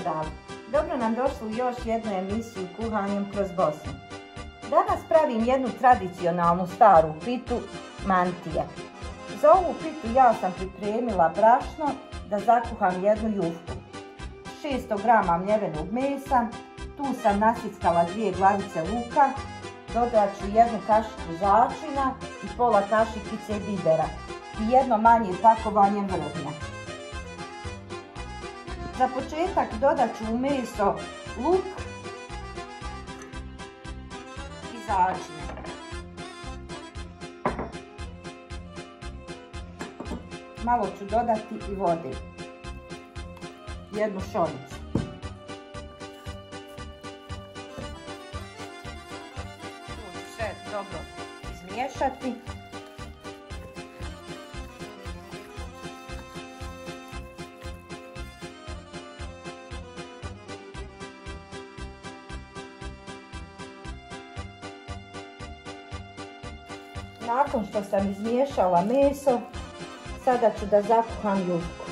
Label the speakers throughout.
Speaker 1: pozdrav! Dobro nam došli u još jednu emisiju Kuhanjem kroz Bosnu. Danas pravim jednu tradicionalnu staru pitu mantije. Za ovu pitu ja sam pripremila brašno da zakuham jednu jufku. 600 grama mljevenog mesa, tu sam nasickala 2 glavice luka, dodat ću jednu kašiku začina i pola kašikice bibera i jedno manje pakovanje vrhnja. Za početak dodat ću u meso luk i začin. Malo ću dodati i vode, jednu šoljicu. Sve dobro izmiješati. Nakon što sam izmiješala meso, sada ću da zakuham jufku.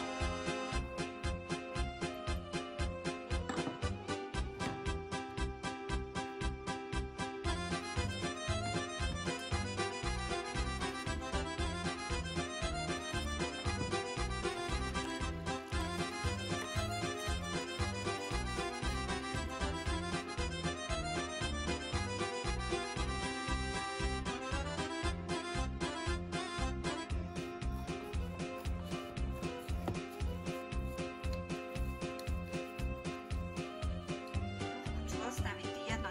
Speaker 1: Ostaviti jedno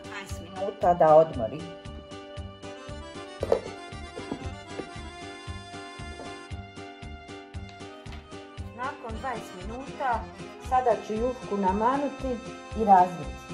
Speaker 1: 20 minuta da odmori. Nakon 20 minuta sada ću jufku namanuti i razviti.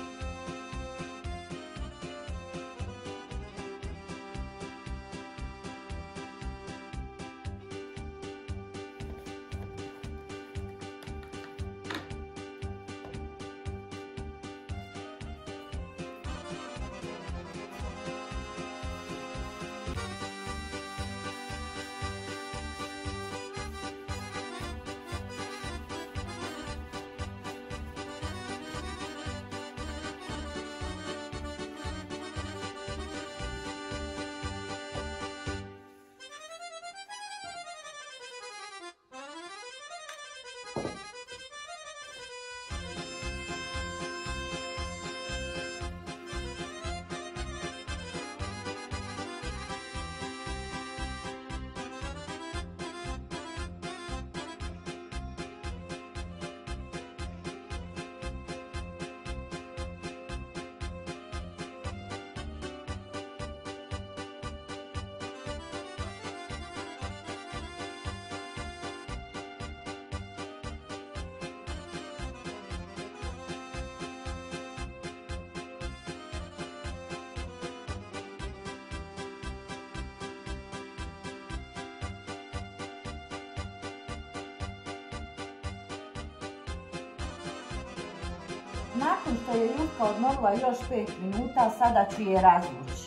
Speaker 1: Nakon što je jufka odmorila još 5 minuta, sada ću je razvući.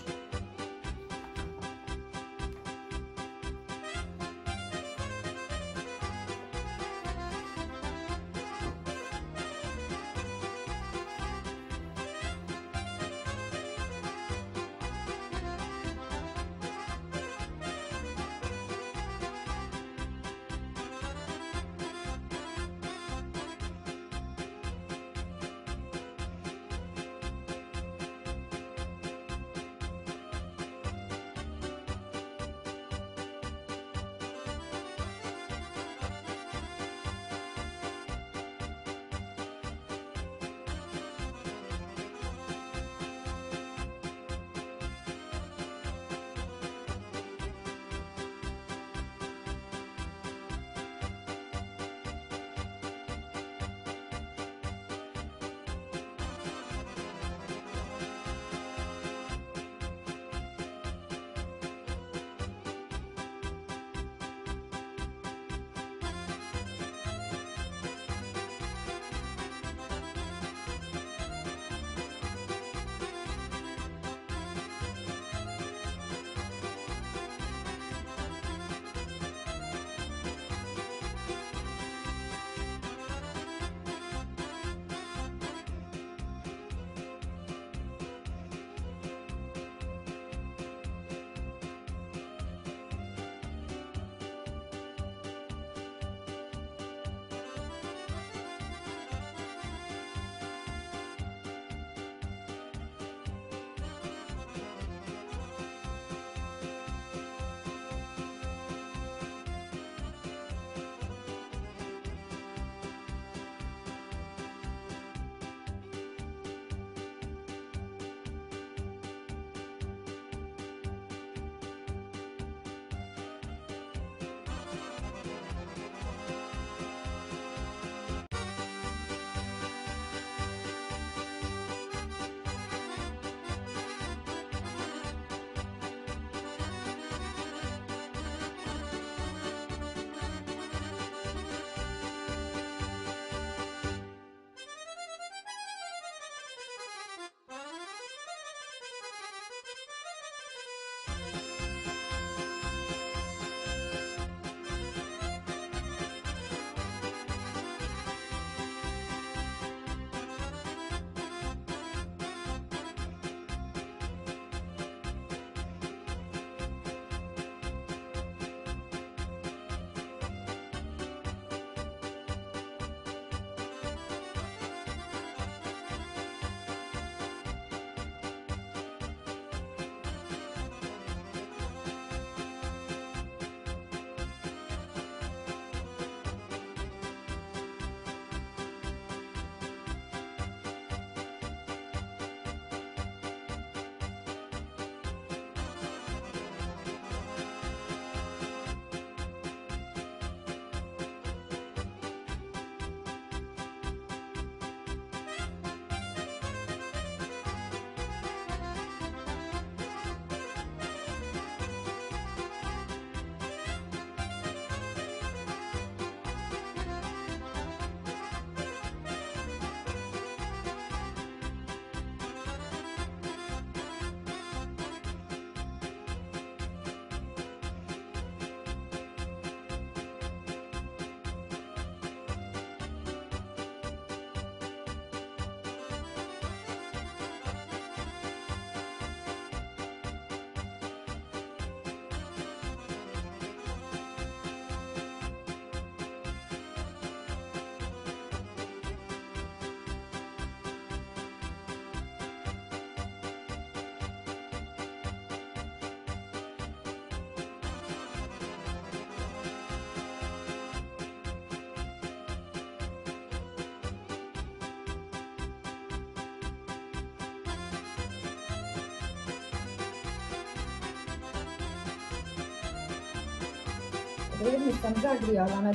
Speaker 1: Prednju sam zagrijala na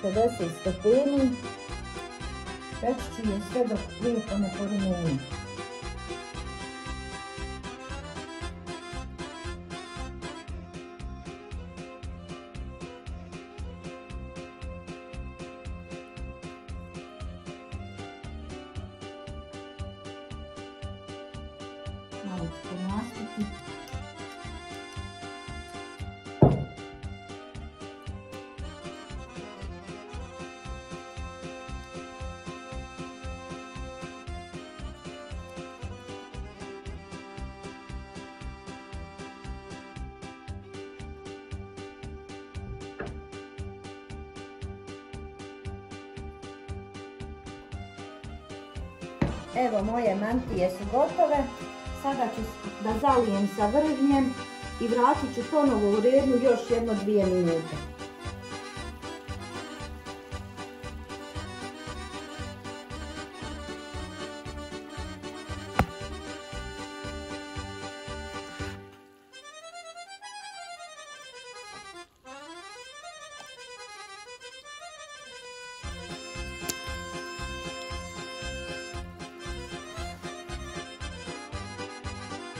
Speaker 1: 250 stepeni. Peći ću je sve dok lijepo ne porumeni. Malo ću pomastiti. Evo, moje mantije su gotove. Sada ću da zalijem sa vrhnjem i vratit ću ponovo u rednu još jedno 2 minute.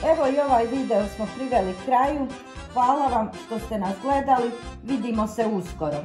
Speaker 1: Evo i ovaj video smo priveli kraju. Hvala vam što ste nas gledali. Vidimo se uskoro.